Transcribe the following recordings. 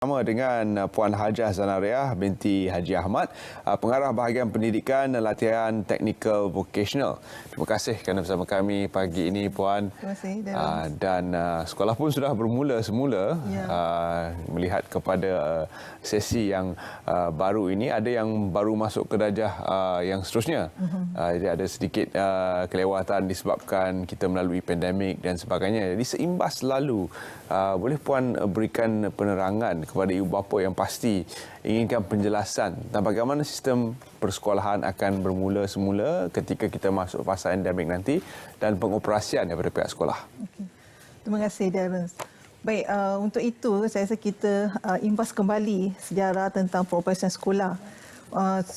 Bersama dengan Puan Hajah Zanariah binti Haji Ahmad, Pengarah Bahagian Pendidikan dan Latihan Teknikal Vocational. Terima kasih kerana bersama kami pagi ini, Puan. Terima kasih. Dan sekolah pun sudah bermula semula. Ya. Melihat kepada sesi yang baru ini, ada yang baru masuk ke darjah yang seterusnya. Jadi ada sedikit kelewatan disebabkan kita melalui pandemik dan sebagainya. Jadi seimbas lalu, boleh Puan berikan penerangan kepada ibu bapa yang pasti inginkan penjelasan tentang bagaimana sistem persekolahan akan bermula semula ketika kita masuk fasa endemik nanti dan pengoperasian daripada pihak sekolah. Okay. Terima kasih, Darren. Baik, untuk itu saya rasa kita imbas kembali sejarah tentang pengoperasian sekolah.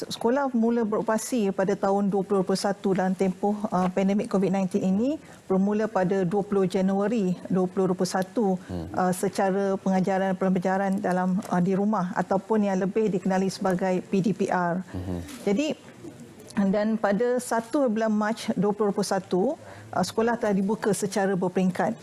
Sekolah mula beroperasi pada tahun 2021 dalam tempoh pandemik COVID-19 ini bermula pada 20 Januari 2021 secara pengajaran pembelajaran dalam di rumah ataupun yang lebih dikenali sebagai PDPR. Jadi dan pada 1 bulan Mac 2021 sekolah telah dibuka secara berperingkat.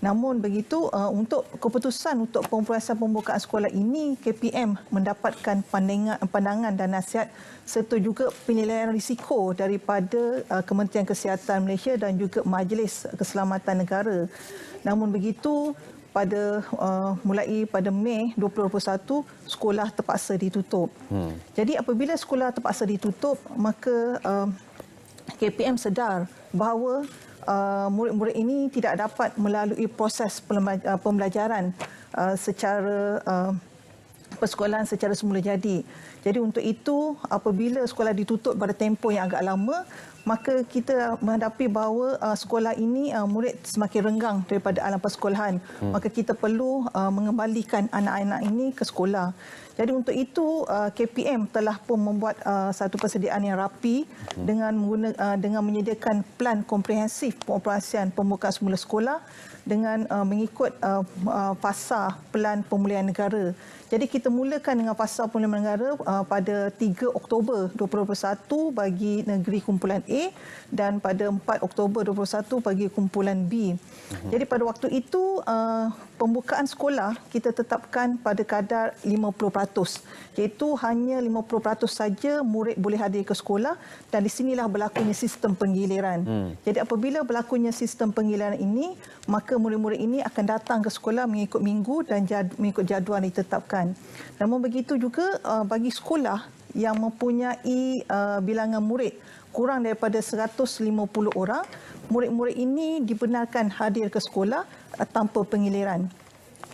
Namun begitu, untuk keputusan untuk pengoperasian pembukaan sekolah ini, KPM mendapatkan pandangan dan nasihat serta juga penilaian risiko daripada Kementerian Kesihatan Malaysia dan juga Majlis Keselamatan Negara. Namun begitu, mulai pada Mei 2021, sekolah terpaksa ditutup. Jadi apabila sekolah terpaksa ditutup, maka KPM sedar bahawa murid-murid ini tidak dapat melalui proses pembelajaran secara persekolahan secara semula jadi. Jadi untuk itu, apabila sekolah ditutup pada tempoh yang agak lama, maka kita menghadapi bahawa sekolah ini murid semakin renggang daripada alam persekolahan. Maka kita perlu mengembalikan anak-anak ini ke sekolah. Jadi untuk itu KPM telah pun membuat satu persediaan yang rapi dengan menyediakan plan komprehensif pengoperasian pembukaan semula sekolah dengan mengikut fasa plan pemulihan negara. Jadi kita mulakan dengan fasa pemulihan negara pada 3 Oktober 2021 bagi negeri kumpulan A dan pada 4 Oktober 2021 bagi kumpulan B. Jadi pada waktu itu pembukaan sekolah kita tetapkan pada kadar 50%, iaitu hanya 50% saja murid boleh hadir ke sekolah dan di sinilah berlakunya sistem penggiliran. Jadi apabila berlakunya sistem penggiliran ini, maka murid-murid ini akan datang ke sekolah mengikut minggu dan mengikut jadual ditetapkan. Namun begitu juga bagi sekolah yang mempunyai bilangan murid kurang daripada 150 orang, murid-murid ini dibenarkan hadir ke sekolah tanpa penggiliran.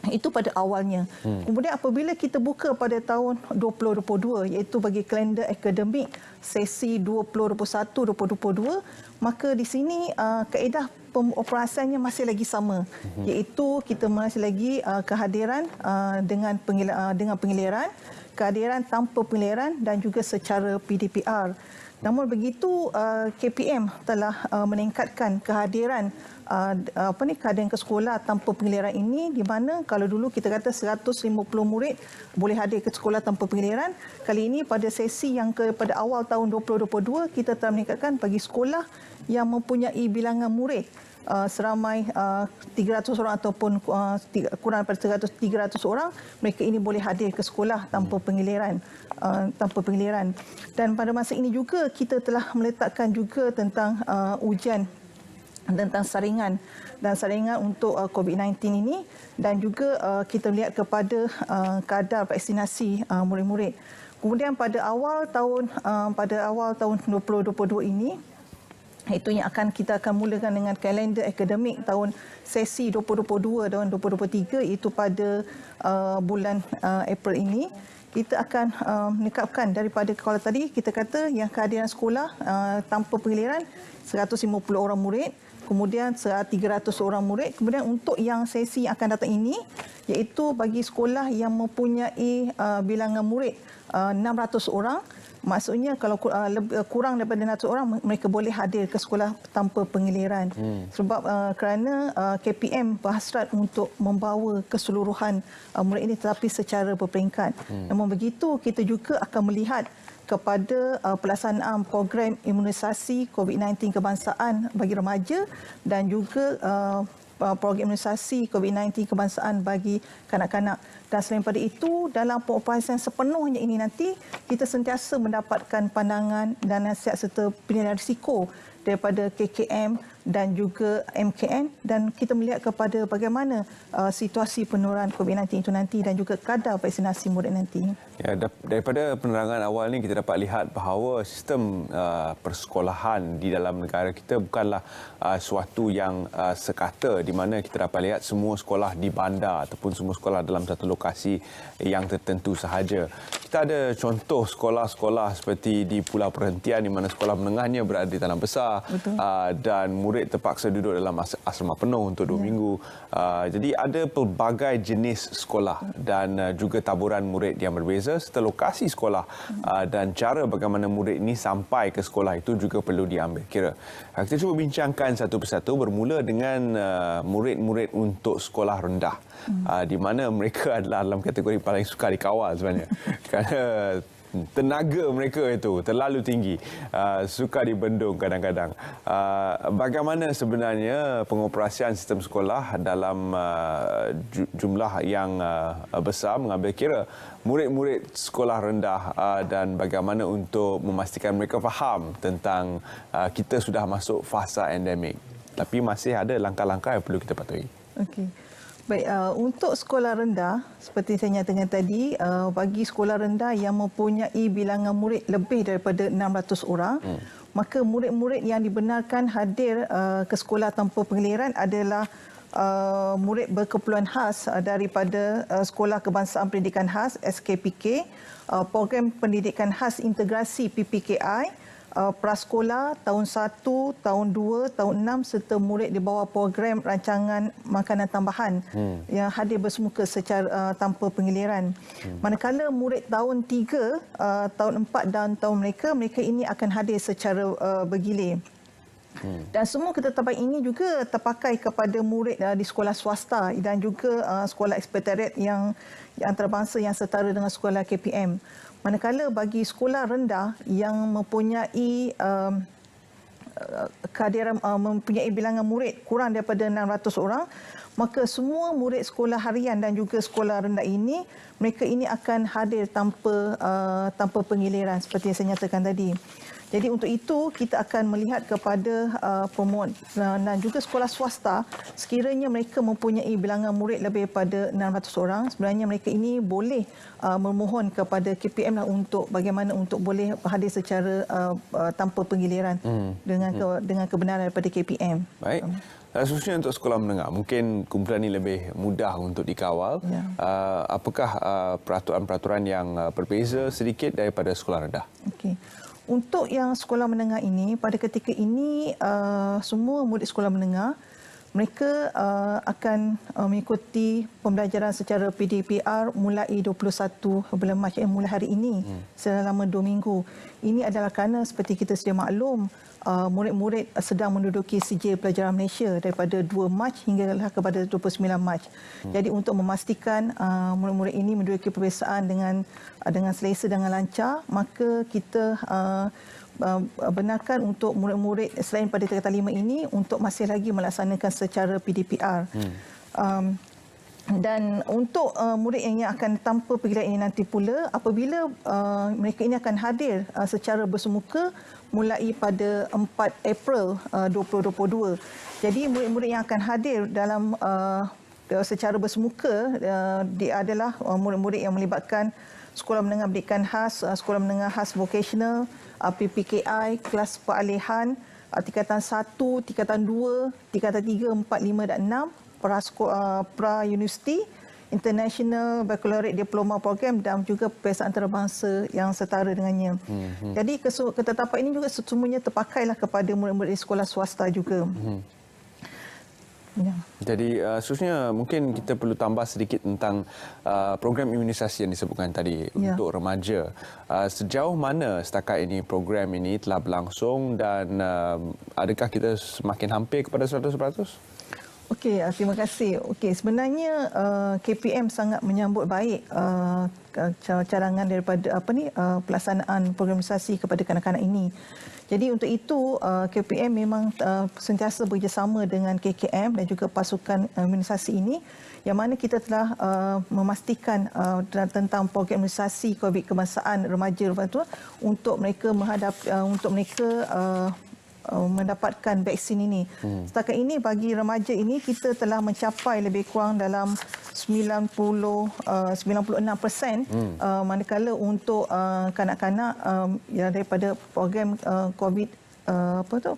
Itu pada awalnya. Kemudian apabila kita buka pada tahun 2022, iaitu bagi kalender akademik sesi 2021-2022, maka di sini kaedah pengoperasiannya masih lagi sama, iaitu kita masih lagi kehadiran dengan penggiliran, kehadiran tanpa penggiliran dan juga secara PDPR. Namun begitu, KPM telah meningkatkan kehadiran kehadiran ke sekolah tanpa penggiliran ini, di mana kalau dulu kita kata 150 murid boleh hadir ke sekolah tanpa penggiliran, kali ini pada sesi yang pada awal tahun 2022 kita telah meningkatkan bagi sekolah yang mempunyai bilangan murid seramai 300 orang ataupun kurang daripada 300 orang, mereka ini boleh hadir ke sekolah tanpa penggiliran. Dan pada masa ini juga kita telah meletakkan juga tentang ujian tentang saringan untuk COVID-19 ini, dan juga kita melihat kepada kadar vaksinasi murid-murid. Kemudian pada awal tahun 2022 ini, itu yang kita akan mulakan dengan kalender akademik tahun sesi 2022 dan 2023, iaitu pada bulan April ini. Kita akan menekapkan daripada, kalau tadi kita kata yang kehadiran sekolah tanpa penggiliran 150 orang murid, kemudian 300 orang murid. Kemudian untuk yang sesi yang akan datang ini, iaitu bagi sekolah yang mempunyai bilangan murid 600 orang, maksudnya kalau kurang daripada 600 orang, mereka boleh hadir ke sekolah tanpa penggiliran. Sebab kerana KPM berhasrat untuk membawa keseluruhan murid ini tetapi secara berperingkat. Namun begitu, kita juga akan melihat kepada pelaksanaan program imunisasi COVID-19 kebangsaan bagi remaja dan juga program imunisasi COVID-19 kebangsaan bagi kanak-kanak. Dan selain daripada itu, dalam pengoperasian sepenuhnya ini nanti, kita sentiasa mendapatkan pandangan dan nasihat serta penilaian risiko daripada KKM dan juga MKN, dan kita melihat kepada bagaimana situasi penularan COVID-19 itu nanti dan juga kadar vaksinasi murid nanti. Ya, daripada penerangan awal ni kita dapat lihat bahawa sistem persekolahan di dalam negara kita bukanlah suatu yang sekata, di mana kita dapat lihat semua sekolah di bandar ataupun semua sekolah dalam satu lokasi yang tertentu sahaja. Kita ada contoh sekolah-sekolah seperti di Pulau Perhentian di mana sekolah menengahnya berada di Tanah Besar. Dan murid terpaksa duduk dalam asrama penuh untuk 2 minggu. Jadi ada pelbagai jenis sekolah dan juga taburan murid yang berbeza serta lokasi sekolah dan cara bagaimana murid ini sampai ke sekolah itu juga perlu diambil kira. Kita cuba bincangkan satu persatu, bermula dengan murid-murid untuk sekolah rendah, di mana mereka adalah dalam kategori paling sukar dikawal sebenarnya. Kerana tenaga mereka itu terlalu tinggi, suka dibendung kadang-kadang. Bagaimana sebenarnya pengoperasian sistem sekolah dalam jumlah yang besar, mengambil kira murid-murid sekolah rendah dan bagaimana untuk memastikan mereka faham tentang kita sudah masuk fasa endemik. Tapi masih ada langkah-langkah yang perlu kita patuhi. Okey. Baik, untuk sekolah rendah, seperti saya nyatakan tadi, bagi sekolah rendah yang mempunyai bilangan murid lebih daripada 600 orang, maka murid-murid yang dibenarkan hadir ke sekolah tanpa penggiliran adalah murid berkeperluan khas daripada Sekolah Kebangsaan Pendidikan Khas SKPK, program pendidikan khas integrasi PPKI, prasekolah tahun 1, tahun 2, tahun 6 serta murid di bawah program rancangan makanan tambahan yang hadir bersemuka secara tanpa penggiliran. Manakala murid tahun 3, tahun 4 dan tahun mereka ini akan hadir secara bergilir. Dan semua ketetapan ini juga terpakai kepada murid di sekolah swasta dan juga sekolah eksperitoriat yang antarabangsa yang setara dengan sekolah KPM. Manakala bagi sekolah rendah yang mempunyai kehadiran mempunyai bilangan murid kurang daripada 600 orang, maka semua murid sekolah harian dan juga sekolah rendah ini, mereka ini akan hadir tanpa penggiliran seperti yang saya nyatakan tadi. Jadi untuk itu kita akan melihat kepada pemohon dan juga sekolah swasta, sekiranya mereka mempunyai bilangan murid lebih daripada 600 orang, sebenarnya mereka ini boleh memohon kepada KPM lah untuk bagaimana untuk boleh hadir secara tanpa penggiliran dengan kebenaran daripada KPM. Baik. Khususnya untuk sekolah menengah, mungkin kumpulan ini lebih mudah untuk dikawal. Ya. Apakah peraturan-peraturan yang berbeza sedikit daripada sekolah rendah? Okey. Untuk yang sekolah menengah ini, pada ketika ini semua murid sekolah menengah mereka akan mengikuti pembelajaran secara PDPR mulai 21 bulan Mac, mulai hari ini selama 2 minggu. Ini adalah kerana seperti kita sedia maklum, murid-murid sedang menduduki sijil pelajaran Malaysia daripada 2 Mac hinggalah kepada 29 Mac. Jadi untuk memastikan murid-murid ini menduduki peperiksaan dengan selesa, dengan lancar, maka kita benarkan untuk murid-murid selain pada tingkatan 5 ini untuk masih lagi melaksanakan secara PDPR. Dan untuk murid yang akan tanpa penggiliran ini nanti pula, apabila mereka ini akan hadir secara bersemuka mulai pada 4 April 2022. Jadi murid-murid yang akan hadir dalam secara bersemuka dia adalah murid-murid yang melibatkan Sekolah Menengah Pendidikan Khas, Sekolah Menengah Khas Vocational, PPKI, kelas peralihan, tingkatan 1, tingkatan 2, tingkatan 3, 4, 5 dan 6, pra-universiti, International Baccalaureate Diploma Program dan juga peperiksaan antarabangsa yang setara dengannya. Jadi ketetapan ini juga semuanya terpakailah kepada murid-murid sekolah swasta juga. Ya. Jadi seterusnya mungkin kita perlu tambah sedikit tentang program imunisasi yang disebutkan tadi untuk remaja. Sejauh mana setakat ini program ini telah berlangsung dan adakah kita semakin hampir kepada 100%? Okey, terima kasih. Okey, sebenarnya KPM sangat menyambut baik cadangan daripada pelaksanaan programisasi kepada kanak-kanak ini. Jadi untuk itu KPM memang sentiasa bekerjasama dengan KKM dan juga pasukan imunisasi ini, yang mana kita telah memastikan tentang program imunisasi COVID kebangsaan remaja untuk mereka mendapatkan vaksin ini. Setakat ini bagi remaja ini kita telah mencapai lebih kurang dalam 96%, manakala untuk kanak-kanak daripada program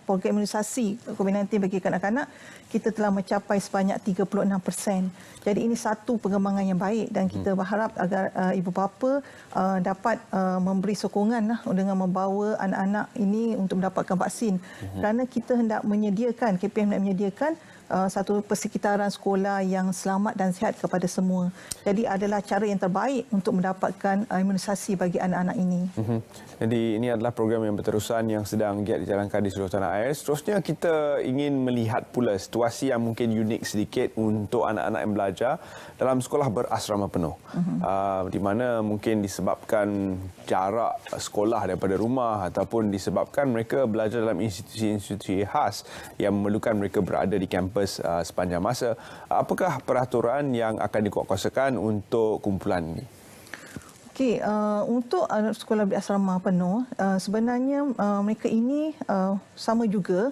program imunisasi COVID-19 bagi kanak-kanak kita telah mencapai sebanyak 36%. Jadi ini satu pengembangan yang baik dan kita berharap agar ibu bapa dapat memberi sokongan dengan membawa anak-anak ini untuk mendapatkan vaksin. Kerana kita hendak menyediakan, KPM hendak menyediakan satu persekitaran sekolah yang selamat dan sihat kepada semua. Jadi adalah cara yang terbaik untuk mendapatkan imunisasi bagi anak-anak ini. Jadi ini adalah program yang berterusan yang sedang giat dijalankan di seluruh tanah air. Seterusnya kita ingin melihat pula situasi yang mungkin unik sedikit untuk anak-anak yang belajar dalam sekolah berasrama penuh. Di mana mungkin disebabkan jarak sekolah daripada rumah ataupun disebabkan mereka belajar dalam institusi-institusi khas yang memerlukan mereka berada di kampus sepanjang masa. Apakah peraturan yang akan dikuatkuasakan untuk kumpulan ini? Okey, untuk sekolah berasrama penuh, sebenarnya mereka ini sama juga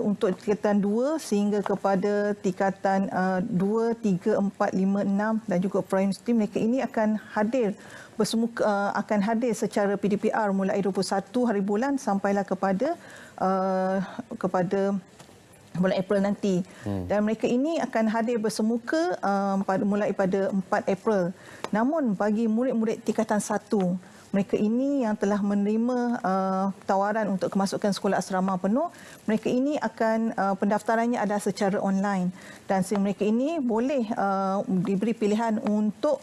untuk tingkatan 2 sehingga kepada tingkatan 2, 3, 4, 5, 6 dan juga primary school, mereka ini akan hadir secara PDPR mulai 21 hari bulan sampailah kepada bulan April nanti. Dan mereka ini akan hadir bersemuka mulai pada 4 April. Namun bagi murid-murid tingkatan 1, mereka ini yang telah menerima tawaran untuk kemasukan sekolah asrama penuh, mereka ini akan pendaftarannya adalah secara online. Dan mereka ini boleh diberi pilihan untuk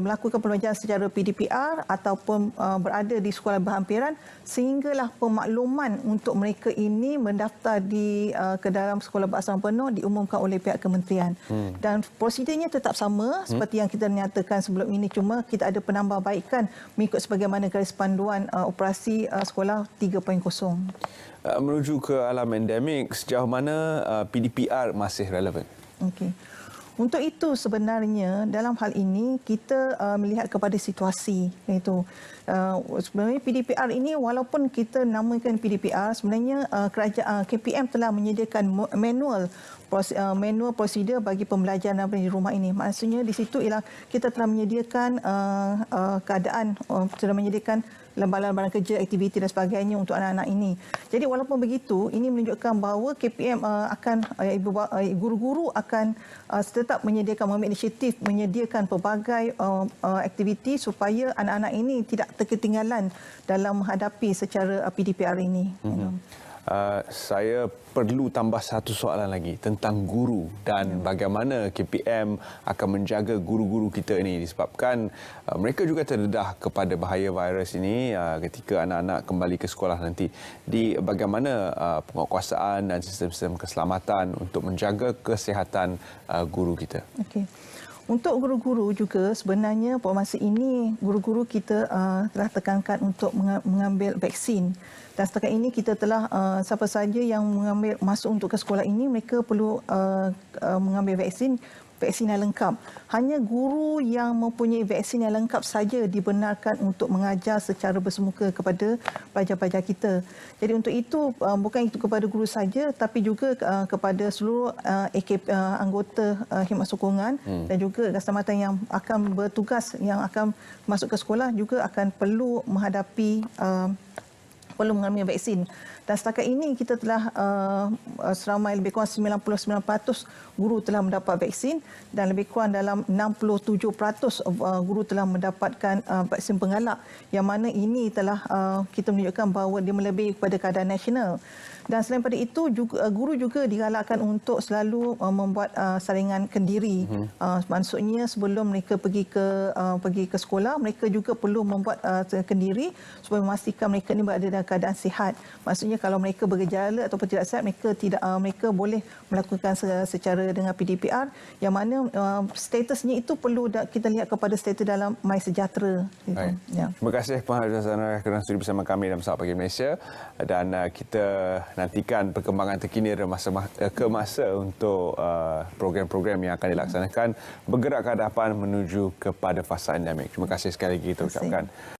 melakukan pembelajaran secara PDPR ataupun berada di sekolah berhampiran sehinggalah pemakluman untuk mereka ini mendaftar ke dalam sekolah berasrama penuh diumumkan oleh pihak kementerian. Dan prosedurnya tetap sama seperti yang kita nyatakan sebelum ini, cuma kita ada penambahbaikan mengikut sebagaimana garis panduan operasi sekolah 3.0. Menuju ke alam endemik, sejauh mana PDPR masih relevan? Okey. Untuk itu sebenarnya dalam hal ini kita melihat kepada situasi, iaitu sebenarnya PDPR ini walaupun kita namakan PDPR, sebenarnya kerajaan KPM telah menyediakan manual prosedur bagi pembelajaran di rumah ini. Maksudnya di situ ialah kita telah menyediakan sudah menyediakan lembaran-lembaran kerja, aktiviti dan sebagainya untuk anak-anak ini. Jadi walaupun begitu, ini menunjukkan bahawa KPM guru-guru akan tetap mengambil inisiatif menyediakan pelbagai aktiviti supaya anak-anak ini tidak ketinggalan dalam menghadapi secara PDPR ini. Saya perlu tambah satu soalan lagi tentang guru dan bagaimana KPM akan menjaga guru-guru kita ini disebabkan mereka juga terdedah kepada bahaya virus ini ketika anak-anak kembali ke sekolah nanti. Bagaimana penguatkuasaan dan sistem-sistem keselamatan untuk menjaga kesihatan guru kita? Okey. Untuk guru-guru juga sebenarnya pada masa ini guru-guru kita telah tekankan untuk mengambil vaksin. Dan setakat ini kita telah siapa saja yang masuk untuk ke sekolah ini mereka perlu mengambil vaksin yang lengkap. Hanya guru yang mempunyai vaksin yang lengkap saja dibenarkan untuk mengajar secara bersemuka kepada pelajar-pelajar kita. Jadi untuk itu bukan itu kepada guru saja tapi juga kepada seluruh anggota khidmat sokongan dan juga keselamatan yang akan bertugas yang akan masuk ke sekolah juga akan perlu mengambil vaksin. Dan setakat ini kita telah seramai lebih kurang 99% guru telah mendapat vaksin dan lebih kurang dalam 67% guru telah mendapatkan vaksin pengalak, yang mana ini telah kita menunjukkan bahawa dia melebihi kepada kadar nasional. Dan selain daripada itu guru juga digalakkan untuk selalu membuat saringan kendiri. Maksudnya sebelum mereka pergi ke sekolah mereka juga perlu membuat kendiri supaya memastikan mereka ini berada dalam dalam keadaan sihat. Maksudnya kalau mereka bergejala ataupun tidak sihat, mereka boleh melakukan secara dengan PDPR, yang mana statusnya itu perlu kita lihat kepada status dalam MySejahtera. Baik. Ya. Terima kasih Puan Hajazana kerana sudi bersama kami dalam Saat Pagi Malaysia, dan kita nantikan perkembangan terkini ke masa untuk program-program yang akan dilaksanakan bergerak ke hadapan menuju kepada fasa endemik. Terima kasih sekali lagi kita ucapkan.